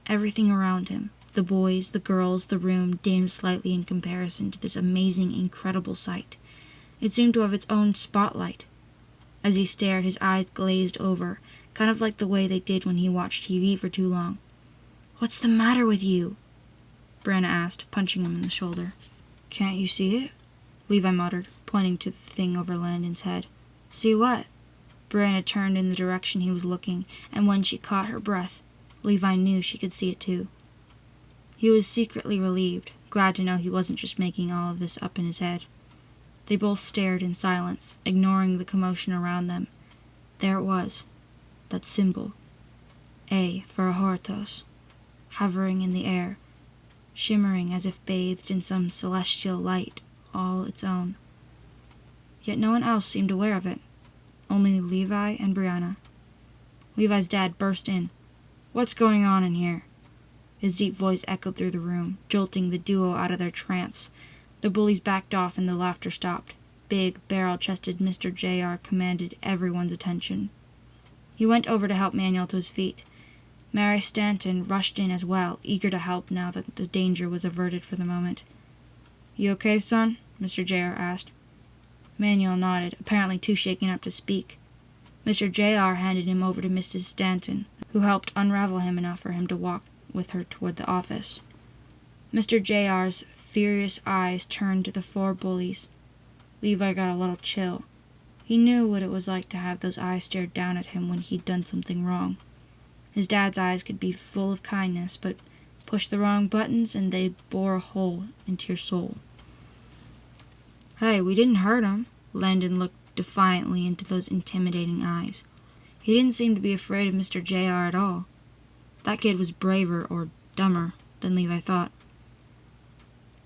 Everything around him, the boys, the girls, the room, dimmed slightly in comparison to this amazing, incredible sight. It seemed to have its own spotlight. As he stared, his eyes glazed over, kind of like the way they did when he watched TV for too long. "What's the matter with you?" Brianna asked, punching him in the shoulder. "Can't you see it?" Levi muttered, pointing to the thing over Landon's head. "See what?" Brianna turned in the direction he was looking, and when she caught her breath, Levi knew she could see it too. He was secretly relieved, glad to know he wasn't just making all of this up in his head. They both stared in silence, ignoring the commotion around them. There it was, that symbol. A for Ahortos, hovering in the air, shimmering as if bathed in some celestial light all its own. Yet no one else seemed aware of it, only Levi and Brianna. Levi's dad burst in. "What's going on in here?" His deep voice echoed through the room, jolting the duo out of their trance. The bullies backed off and the laughter stopped. Big, barrel-chested Mr. J.R. commanded everyone's attention. He went over to help Manuel to his feet. Mary Stanton rushed in as well, eager to help now that the danger was averted for the moment. "You okay, son?" Mr. J.R. asked. Manuel nodded, apparently too shaken up to speak. Mr. J.R. handed him over to Mrs. Stanton, who helped unravel him enough for him to walk with her toward the office. Mr. J.R.'s furious eyes turned to the four bullies. Levi got a little chill. He knew what it was like to have those eyes stared down at him when he'd done something wrong. His dad's eyes could be full of kindness, but push the wrong buttons and they bore a hole into your soul. "Hey, we didn't hurt him." Landon looked defiantly into those intimidating eyes. He didn't seem to be afraid of Mr. J.R. at all. That kid was braver, or dumber, than Levi thought.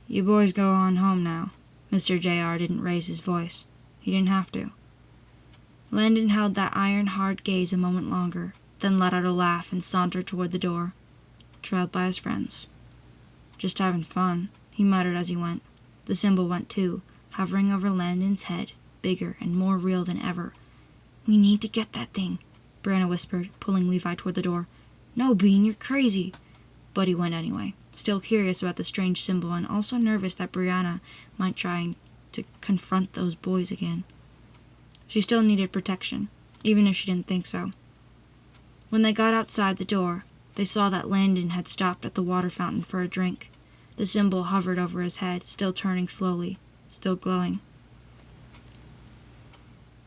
"You boys go on home now." Mr. J.R. didn't raise his voice. He didn't have to. Landon held that iron-hard gaze a moment longer, then let out a laugh and sauntered toward the door, trailed by his friends. "Just having fun," he muttered as he went. The symbol went too, hovering over Landon's head, bigger and more real than ever. "We need to get that thing," Brianna whispered, pulling Levi toward the door. "No, Bean, you're crazy." But he went anyway, still curious about the strange symbol and also nervous that Brianna might try to confront those boys again. She still needed protection, even if she didn't think so. When they got outside the door, they saw that Landon had stopped at the water fountain for a drink. The symbol hovered over his head, still turning slowly, still glowing.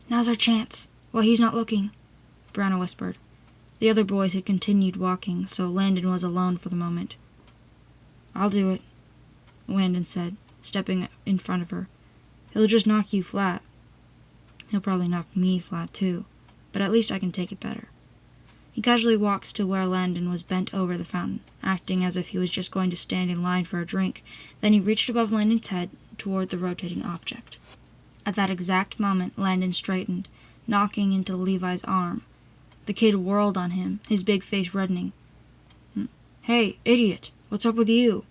"Now's our chance, while he's not looking," Brianna whispered. The other boys had continued walking, so Landon was alone for the moment. "I'll do it," Landon said, stepping in front of her. "He'll just knock you flat." "He'll probably knock me flat too, but at least I can take it better." He casually walked to where Landon was bent over the fountain, acting as if he was just going to stand in line for a drink. Then he reached above Landon's head toward the rotating object. At that exact moment, Landon straightened, knocking into Levi's arm. The kid whirled on him, his big face reddening. "Hey, idiot, what's up with you?"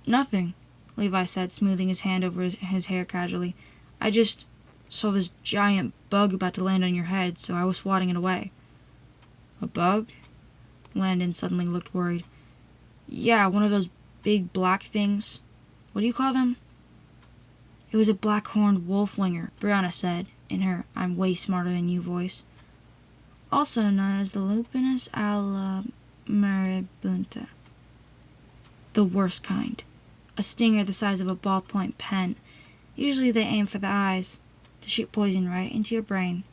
"Nothing," Levi said, smoothing his hand over his hair casually. "I just saw this giant bug about to land on your head, so I was swatting it away." "A bug?" Landon suddenly looked worried. "Yeah, one of those big black things. What do you call them?" "It was a black-horned wolf-winger," Brianna said, in her "I'm way smarter than you" voice. "Also known as the Lupinus ala maribunta. The worst kind. A stinger the size of a ballpoint pen. Usually they aim for the eyes, to shoot poison right into your brain."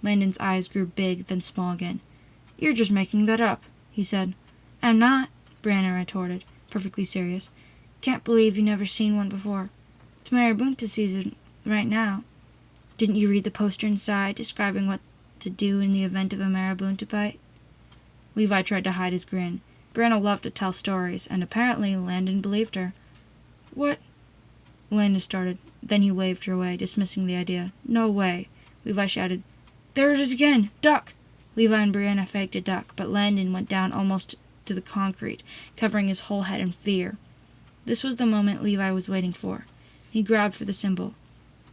Landon's eyes grew big, then small again. "You're just making that up," he said. "I'm not," Brianna retorted, perfectly serious. "Can't believe you never seen one before. It's maribunta season right now. Didn't you read the poster inside describing what to do in the event of a marabunta bite?" Levi tried to hide his grin. Brianna loved to tell stories, and apparently Landon believed her. "What?" Landon started. Then he waved her away, dismissing the idea. "No way," Levi shouted. "There it is again! Duck!" Levi and Brianna faked a duck, but Landon went down almost to the concrete, covering his whole head in fear. This was the moment Levi was waiting for. He grabbed for the symbol.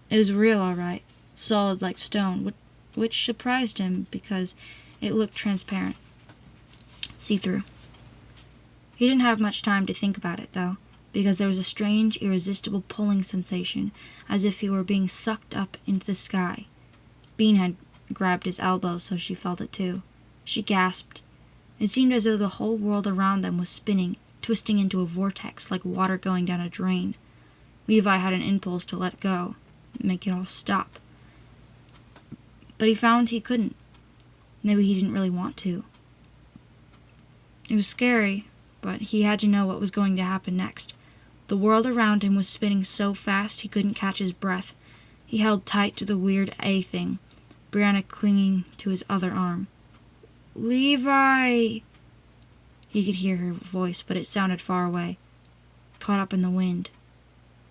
It was real, all right, solid like stone, which surprised him because it looked transparent, see-through. He didn't have much time to think about it, though, because there was a strange, irresistible pulling sensation, as if he were being sucked up into the sky. Bean had grabbed his elbow, so she felt it too. She gasped. It seemed as though the whole world around them was spinning, twisting into a vortex like water going down a drain. Levi had an impulse to let go, make it all stop. But he found he couldn't. Maybe he didn't really want to. It was scary, but he had to know what was going to happen next. The world around him was spinning so fast he couldn't catch his breath. He held tight to the weird A thing, Brianna clinging to his other arm. Levi! He could hear her voice, but it sounded far away, caught up in the wind.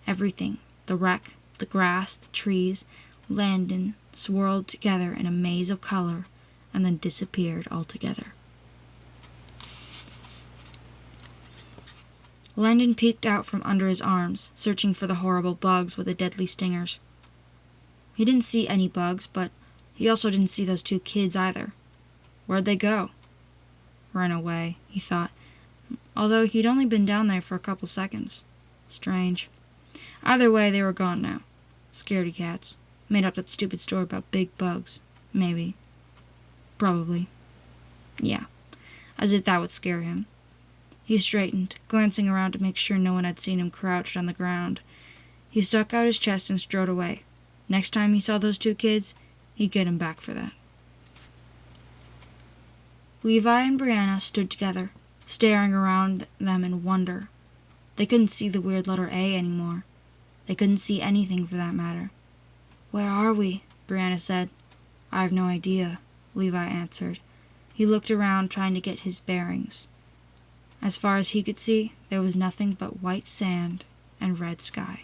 Everything, the wreck, the grass, the trees, Landon, swirled together in a maze of color and then disappeared altogether. Landon peeked out from under his arms, searching for the horrible bugs with the deadly stingers. He didn't see any bugs, but he also didn't see those two kids either. Where'd they go? Ran away, he thought, although he'd only been down there for a couple seconds. Strange. Either way, they were gone now. Scaredy cats. Made up that stupid story about big bugs. Maybe. Probably. Yeah. As if that would scare him. He straightened, glancing around to make sure no one had seen him crouched on the ground. He stuck out his chest and strode away. Next time he saw those two kids, he'd get him back for that. Levi and Brianna stood together, staring around them in wonder. They couldn't see the weird letter A anymore. They couldn't see anything for that matter. Where are we? Brianna said. I have no idea, Levi answered. He looked around, trying to get his bearings. As far as he could see, there was nothing but white sand and red sky.